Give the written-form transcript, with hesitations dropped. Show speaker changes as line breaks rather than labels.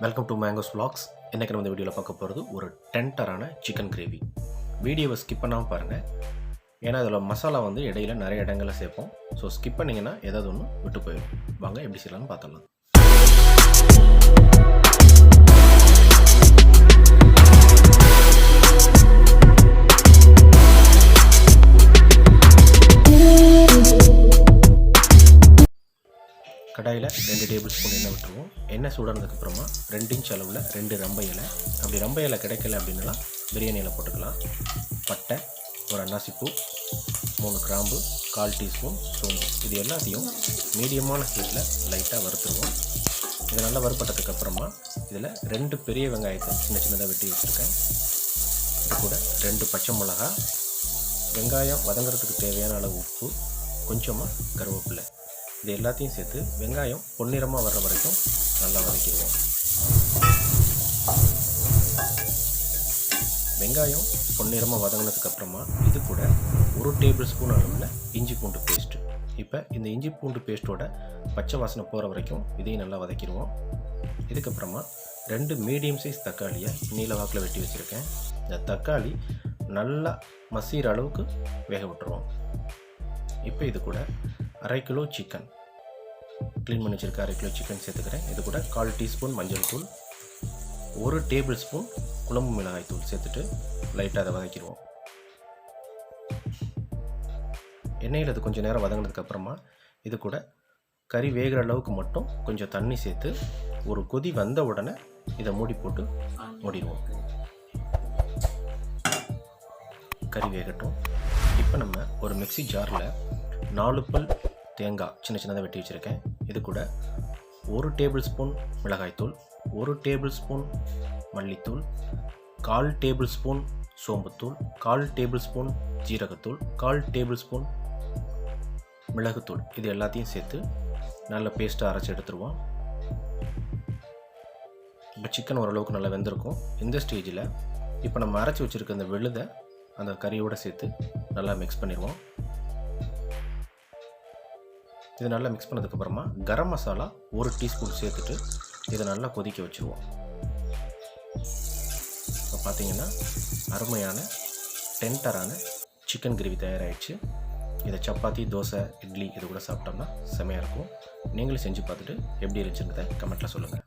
Welcome to mangoes vlogs. இன்றைக்கி நம்ம இந்த வீடியோவில் பார்க்க போகிறது ஒரு டெண்டரான சிக்கன் கிரேவி. வீடியோவை ஸ்கிப் பண்ணாமல் பாருங்கள், ஏன்னா அதில் மசாலா இடையில நிறைய இடங்களில் சேர்ப்போம். ஸோ ஸ்கிப் பண்ணிங்கன்னா ஏதாவது ஒன்று விட்டு போயிடும். வாங்க எப்படி செய்யலாம்னு பார்த்துடலாம். கடாயில் 2 டேபிள் ஸ்பூன் எண்ணெய் விட்டுருவோம். எண்ணெய் சூடானதுக்கப்புறமா 2 இன்ச் அளவில் 2 ரம்ப இலை, அப்படி ரம்ப இலை கிடைக்கல அப்படின்னா பிரியாணி இலை போட்டுக்கலாம். பட்டை, ஒரு அன்னாசிப்பூ, 3 கிராம்பு, 1/4 டீஸ்பூன் சோம்பு, இது எல்லாத்தையும் மீடியமான ஹீட்டில் லைட்டாக வறுத்துருவோம். இது நல்லா வறுப்பட்டதுக்கப்புறமா இதில் 2 பெரிய வெங்காயத்தை சின்ன சின்னதாக வெட்டி வச்சுருக்கேன். இது கூட 2 பச்சை மிளகா, வெங்காயம் வதங்குறதுக்கு தேவையான அளவு உப்பு, கொஞ்சமாக கருவேப்பிலை, இது எல்லாத்தையும் சேர்த்து வெங்காயம் பொன்னிறமாக வர்ற வரைக்கும் நல்லா வதக்கிடுவோம். வெங்காயம் பொன்னிறமாக வதங்கினதுக்கப்புறமா இது கூட 1 டேபிள் ஸ்பூன் அளவில் இஞ்சி பூண்டு பேஸ்ட்டு. இப்போ இந்த இஞ்சி பூண்டு பேஸ்ட்டோட பச்சை வாசனை போகிற வரைக்கும் இதையும் நல்லா வதக்கிடுவோம். இதுக்கப்புறமா 2 மீடியம் சைஸ் தக்காளியை நீல வாக்கில் வெட்டி வச்சுருக்கேன். இந்த தக்காளி நல்லா மசிகிற அளவுக்கு வேக விட்டுருவோம். இப்போ இது கூட 1/2 கிலோ சிக்கன் க்ளீன் பண்ணி வச்சுருக்க 1/2 கிலோ சிக்கன் சேர்த்துக்கிறேன். இது கூட 1/4 டீஸ்பூன் மஞ்சள் தூள், 1 டேபிள் ஸ்பூன் குழம்பு மிளகாய் தூள் சேர்த்துட்டு லைட்டாக அதை வதக்கிடுவோம். எண்ணெயில் அது கொஞ்சம் நேரம் வதங்கினதுக்கப்புறமா இது கூட கறி வேகிற அளவுக்கு மட்டும் கொஞ்சம் தண்ணி சேர்த்து ஒரு கொதி வந்த உடனே இதை மூடி போட்டு மூடிடுவோம். கறி வேகட்டும். இப்போ நம்ம ஒரு மிக்ஸி ஜாரில் 4 பல் தேங்காய் சின்ன சின்னதாக வெட்டி வச்சுருக்கேன். இது கூட 1 டேபிள் ஸ்பூன் மிளகாய்த்தூள், 1 டேபிள் ஸ்பூன் மல்லித்தூள், 1/4 டேபிள் ஸ்பூன் சோம்புத்தூள், 1/4 டேபிள் ஸ்பூன் ஜீரகத்தூள், 1/4 டேபிள் ஸ்பூன் மிளகுத்தூள், இது எல்லாத்தையும் சேர்த்து நல்ல பேஸ்ட்டாக அரைச்சி எடுத்துருவோம். இப்போ சிக்கன் ஓரளவுக்கு நல்லா வெந்திருக்கும். இந்த ஸ்டேஜில் இப்போ நம்ம அரைச்சி வச்சுருக்க இந்த விழுதை அந்த கறியோடு சேர்த்து நல்லா மிக்ஸ் பண்ணிடுவோம். இது நல்லா மிக்ஸ் பண்ணதுக்கப்புறமா கரம் மசாலா 1 டீஸ்பூன் சேர்த்துட்டு இதை நல்லா கொதிக்க வச்சுருவோம். இப்போ பார்த்தீங்கன்னா அருமையான டெண்டரான சிக்கன் கிரேவி தயாராகிடுச்சு. இதை சப்பாத்தி, தோசை, இட்லி இது கூட சாப்பிட்டோம்னா செமையாக இருக்கும். நீங்களும் செஞ்சு பார்த்துட்டு எப்படி இருந்துச்சுன்றதை கமெண்ட்டில் சொல்லுங்கள்.